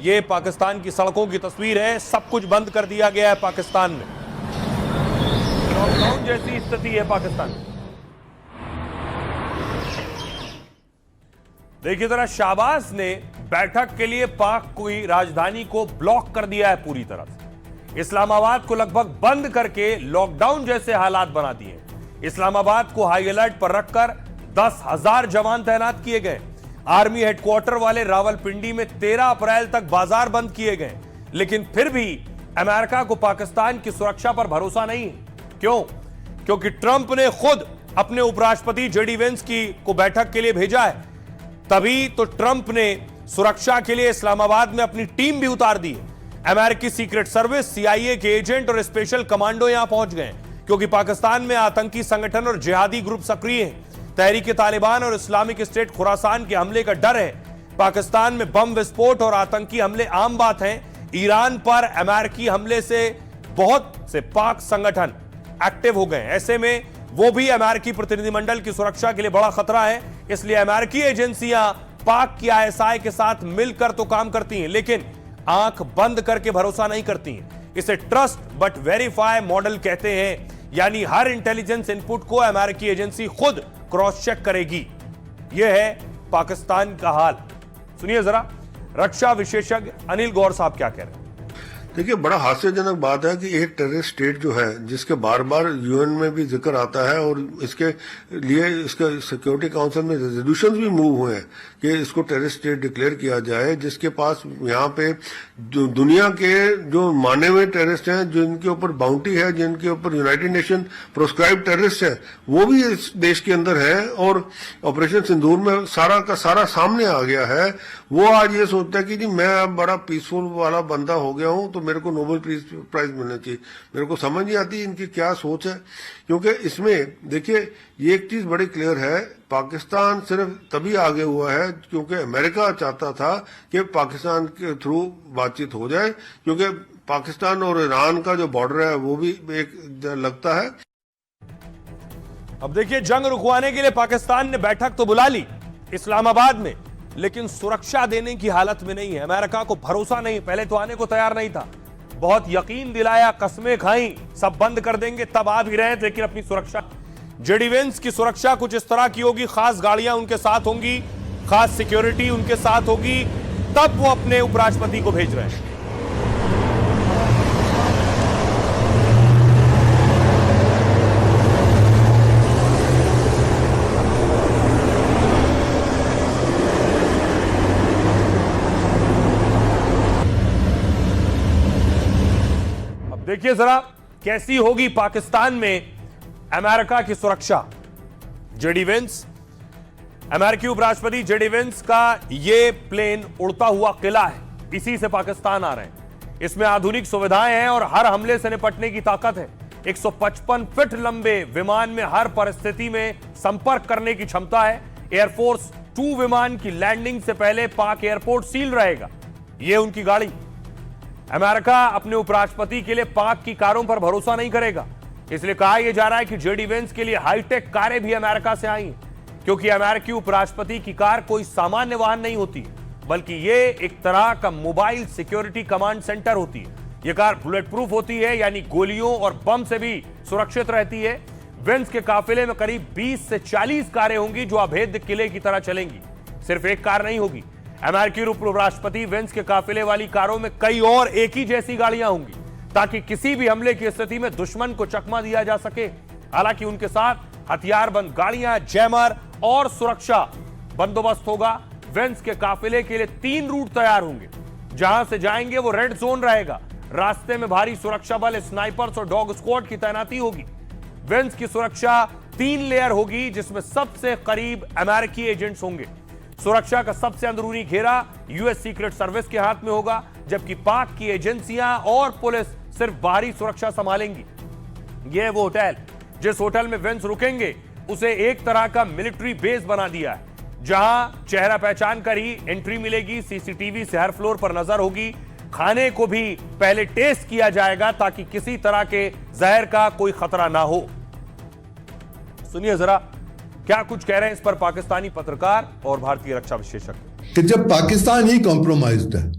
ये पाकिस्तान की सड़कों की तस्वीर है। सब कुछ बंद कर दिया गया है पाकिस्तान में, लॉकडाउन जैसी स्थिति है पाकिस्तान में। देखिए जरा, शाहबाज ने बैठक के लिए पाक की राजधानी को ब्लॉक कर दिया है पूरी तरह से। इस्लामाबाद को लगभग बंद करके लॉकडाउन जैसे हालात बना दिए। इस्लामाबाद को हाई अलर्ट पर रखकर 10,000 जवान तैनात किए गए। आर्मी हेडक्वार्टर वाले रावलपिंडी में 13 अप्रैल तक बाजार बंद किए गए। लेकिन फिर भी अमेरिका को पाकिस्तान की सुरक्षा पर भरोसा नहीं है। क्यों? क्योंकि ट्रंप ने खुद अपने उपराष्ट्रपति जेडी वेंस को बैठक के लिए भेजा है। तभी तो ट्रंप ने सुरक्षा के लिए इस्लामाबाद में अपनी टीम भी उतार दी है। अमेरिकी सीक्रेट सर्विस, सीआईए के एजेंट और स्पेशल कमांडो यहां पहुंच गए, क्योंकि पाकिस्तान में आतंकी संगठन और जिहादी ग्रुप सक्रिय हैं। तहरीक तालिबान और इस्लामिक स्टेट खुरासान के हमले का डर है। पाकिस्तान में बम विस्फोट और आतंकी हमले आम बात हैं। ईरान पर अमेरिकी हमले से बहुत से पाक संगठन एक्टिव हो गए। ऐसे में वो भी अमेरिकी प्रतिनिधिमंडल की सुरक्षा के लिए बड़ा खतरा है। इसलिए अमेरिकी एजेंसियां पाक की आईएसआई के साथ मिलकर तो काम करती हैं, लेकिन आंख बंद करके भरोसा नहीं करती हैं। इसे ट्रस्ट बट वेरीफाई मॉडल कहते हैं, यानी हर इंटेलिजेंस इनपुट को अमेरिकी एजेंसी खुद क्रॉस चेक करेगी। यह है पाकिस्तान का हाल। सुनिए जरा, रक्षा विशेषज्ञ अनिल गौर साहब क्या कह रहे हैं। देखिए, बड़ा हास्यजनक बात है कि एक टेररिस्ट स्टेट जो है, जिसके बार बार यूएन में भी जिक्र आता है और इसके लिए इसका सिक्योरिटी काउंसिल में रेजोल्यूशंस भी मूव हुए हैं कि इसको टेररिस्ट स्टेट डिक्लेयर किया जाए, जिसके पास यहाँ पे दुनिया के जो माने हुए टेररिस्ट हैं, जिनके ऊपर बाउंटी है, जिनके ऊपर यूनाइटेड नेशन प्रोस्क्राइब टेररिस्ट है, वो भी इस देश के अंदर है। और ऑपरेशन सिंदूर में सारा का सारा सामने आ गया है। वो आज ये सोचता है कि जी मैं अब बड़ा पीसफुल वाला बंदा हो गया हूं, तो मेरे को नोबेल प्राइज मिलना चाहिए। मेरे को समझ नहीं आती इनकी क्या सोच है। क्योंकि इसमें देखिए, ये एक चीज बड़ी क्लियर है, पाकिस्तान सिर्फ तभी आगे हुआ है क्योंकि अमेरिका चाहता था कि पाकिस्तान के थ्रू बातचीत हो जाए, क्योंकि पाकिस्तान और ईरान का जो बॉर्डर है वो भी एक लगता है। अब देखिए, जंग रुकवाने के लिए पाकिस्तान ने बैठक तो बुला ली इस्लामाबाद में, लेकिन सुरक्षा देने की हालत में नहीं है। अमेरिका को भरोसा नहीं, पहले तो आने को तैयार नहीं था। बहुत यकीन दिलाया, कस्में खाई, सब बंद कर देंगे, तब आ भी रहे थे, लेकिन अपनी सुरक्षा। जेडी वेंस की सुरक्षा कुछ इस तरह की होगी, खास गाड़ियां उनके साथ होंगी, खास सिक्योरिटी उनके साथ होगी, तब वो अपने उपराष्ट्रपति को भेज रहे हैं। देखिए जरा, कैसी होगी पाकिस्तान में अमेरिका की सुरक्षा। जेडी वेंस, अमेरिकी उपराष्ट्रपति जेडी वेंस का यह प्लेन उड़ता हुआ किला है, इसी से पाकिस्तान आ रहे हैं। इसमें आधुनिक सुविधाएं हैं और हर हमले से निपटने की ताकत है। 155 फीट लंबे विमान में हर परिस्थिति में संपर्क करने की क्षमता है। एयरफोर्स 2 विमान की लैंडिंग से पहले पाक एयरपोर्ट सील रहेगा। यह उनकी गाड़ी। अमेरिका अपने उपराष्ट्रपति के लिए पाक की कारों पर भरोसा नहीं करेगा, इसलिए कहा यह जा रहा है कि जेडी वेंस के लिए हाईटेक कारें भी अमेरिका से आई हैं, क्योंकि अमेरिकी उपराष्ट्रपति की कार कोई सामान्य वाहन नहीं होती, बल्कि यह एक तरह का मोबाइल सिक्योरिटी कमांड सेंटर होती है। यह कार बुलेट प्रूफ होती है, यानी गोलियों और बम से भी सुरक्षित रहती है। वेंस के काफिले में करीब 20 से 40 कारें होंगी जो अभेद्य किले की तरह चलेंगी। सिर्फ एक कार नहीं होगी। अमेरिकी उपराष्ट्रपति वेंस के काफिले वाली कारों में कई और एक ही जैसी गाड़ियां होंगी, ताकि किसी भी हमले की स्थिति में दुश्मन को चकमा दिया जा सके। हालांकि उनके साथ हथियारबंद गाड़ियां, जैमर और सुरक्षा बंदोबस्त होगा। वेंस के काफिले के लिए 3 रूट तैयार होंगे। जहां से जाएंगे वो रेड जोन रहेगा। रास्ते में भारी सुरक्षा बल, स्नाइपर्स और डॉग स्क्वाड की तैनाती होगी। वेंस की सुरक्षा 3 लेयर होगी, जिसमें सबसे करीब अमेरिकी एजेंट्स होंगे। सुरक्षा का सबसे अंदरूनी घेरा यूएस सीक्रेट सर्विस के हाथ में होगा, जबकि पाक की एजेंसियां और पुलिस सिर्फ बाहरी सुरक्षा संभालेंगी। यह वो होटल, जिस होटल में वेंस रुकेंगे, उसे एक तरह का मिलिट्री बेस बना दिया है, जहां चेहरा पहचान कर ही एंट्री मिलेगी। सीसीटीवी से हर फ्लोर पर नजर होगी। खाने को भी पहले टेस्ट किया जाएगा, ताकि किसी तरह के जहर का कोई खतरा ना हो। सुनिए जरा, क्या कुछ कह रहे हैं इस पर पाकिस्तानी पत्रकार और भारतीय रक्षा विशेषज्ञ। कि जब पाकिस्तान ही कॉम्प्रोमाइज्ड है,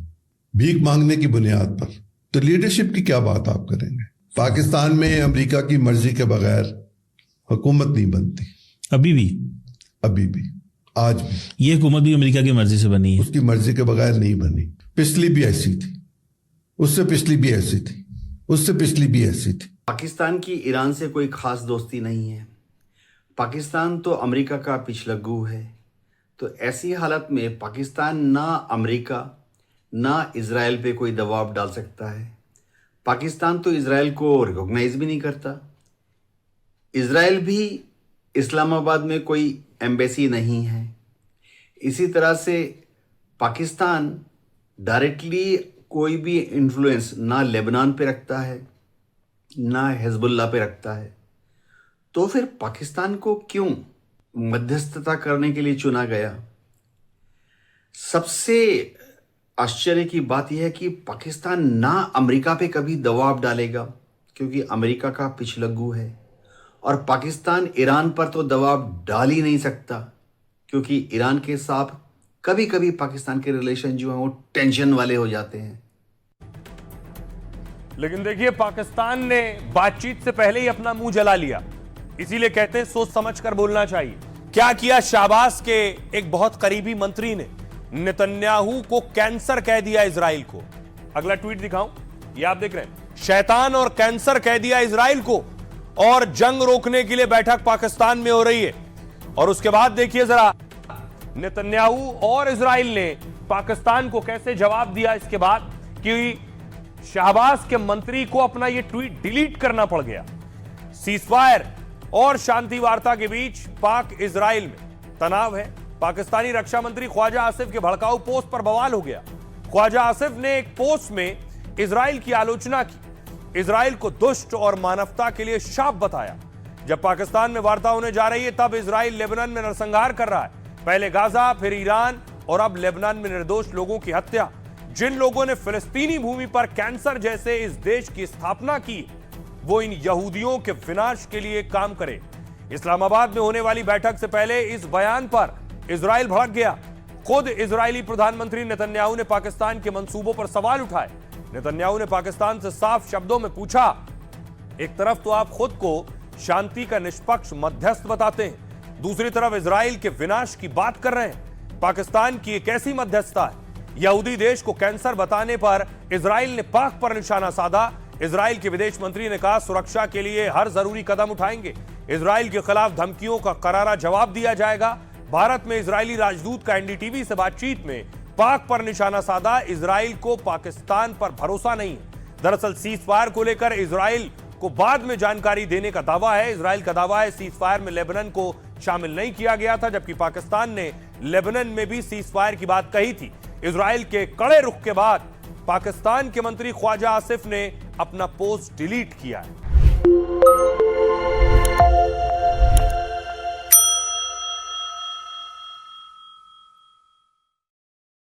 भीख मांगने की बुनियाद पर, तो लीडरशिप की क्या बात आप करेंगे? पाकिस्तान में अमेरिका की मर्जी के बगैर हुकूमत नहीं बनती, अभी भी आज भी ये हुकूमत भी अमेरिका की मर्जी से बनी है। उसकी मर्जी के बगैर नहीं बनी। पिछली भी ऐसी थी, उससे पिछली भी ऐसी थी, उससे पिछली भी ऐसी थी। पाकिस्तान की ईरान से कोई खास दोस्ती नहीं है। पाकिस्तान तो अमेरिका का पिछलग्गू है। तो ऐसी हालत में पाकिस्तान ना अमेरिका ना इजराइल पे कोई दबाव डाल सकता है। पाकिस्तान तो इजराइल को रिकॉग्नाइज भी नहीं करता। इजराइल भी इस्लामाबाद में कोई एम्बेसी नहीं है। इसी तरह से पाकिस्तान डायरेक्टली कोई भी इन्फ्लुएंस ना लेबनान पे रखता है ना हिजबुल्लाह पे रखता है। तो फिर पाकिस्तान को क्यों मध्यस्थता करने के लिए चुना गया? सबसे आश्चर्य की बात यह है कि पाकिस्तान ना अमेरिका पे कभी दबाव डालेगा क्योंकि अमेरिका का पिछलग्गू है, और पाकिस्तान ईरान पर तो दबाव डाल ही नहीं सकता क्योंकि ईरान के साथ कभी कभी पाकिस्तान के रिलेशन जो हैं वो टेंशन वाले हो जाते हैं। लेकिन देखिए, पाकिस्तान ने बातचीत से पहले ही अपना मुंह जला लिया। इसीलिए कहते हैं सोच समझकर बोलना चाहिए। क्या किया शाहबाज के एक बहुत करीबी मंत्री ने? नेतन्याहू को कैंसर कह दिया इजराइल को। अगला ट्वीट दिखाऊं, ये आप देख रहे हैं, शैतान और कैंसर कह दिया इजराइल को, और जंग रोकने के लिए बैठक पाकिस्तान में हो रही है। और उसके बाद देखिए जरा, नेतन्याहू और इजराइल ने पाकिस्तान को कैसे जवाब दिया इसके बाद कि शाहबाज के मंत्री को अपना यह ट्वीट डिलीट करना पड़ गया। सीजफायर और शांति वार्ता के बीच पाक इजराइल में तनाव है। पाकिस्तानी रक्षा मंत्री ख्वाजा आसिफ के भड़काऊ पोस्ट पर बवाल हो गया। ख्वाजा आसिफ ने एक पोस्ट में इजराइल की आलोचना की, इजराइल को दुष्ट और मानवता के लिए शाप बताया। जब पाकिस्तान में वार्ता होने जा रही है तब इजराइल लेबनान में नरसंहार कर रहा है। पहले गाजा, फिर ईरान, और अब लेबनान में निर्दोष लोगों की हत्या। जिन लोगों ने फिलिस्तीनी भूमि पर कैंसर जैसे इस देश की स्थापना की, वो इन यहूदियों के विनाश के लिए काम करे। इस्लामाबाद में होने वाली बैठक से पहले इस बयान पर इजराइल भड़क गया। खुद इजरायली प्रधानमंत्री नेतन्याहू ने पाकिस्तान के मंसूबों पर सवाल उठाए। नेतन्याहू ने पाकिस्तान से साफ शब्दों में पूछा, एक तरफ तो आप खुद को शांति का निष्पक्ष मध्यस्थ बताते हैं, दूसरी तरफ इजराइल के विनाश की बात कर रहे हैं। पाकिस्तान की एक ऐसी मध्यस्थता है। यहूदी देश को कैंसर बताने पर इजराइल ने पाक पर निशाना साधा। इजराइल के विदेश मंत्री ने कहा, सुरक्षा के लिए हर जरूरी कदम उठाएंगे। इजराइल के खिलाफ धमकियों का करारा जवाब दिया जाएगा। भारत में इजरायली राजदूत का एनडीटीवी से बातचीत में पाक पर निशाना साधा। इजराइल को पाकिस्तान पर भरोसा नहीं है। दरअसल सीजफायर को लेकर इजराइल को बाद में जानकारी देने का दावा है। इजराइल का दावा है सीजफायर में लेबनान को शामिल नहीं किया गया था, जबकि पाकिस्तान ने लेबनान में भी सीजफायर की बात कही थी। इजराइल के कड़े रुख के बाद पाकिस्तान के मंत्री ख्वाजा आसिफ ने अपना पोस्ट डिलीट किया है।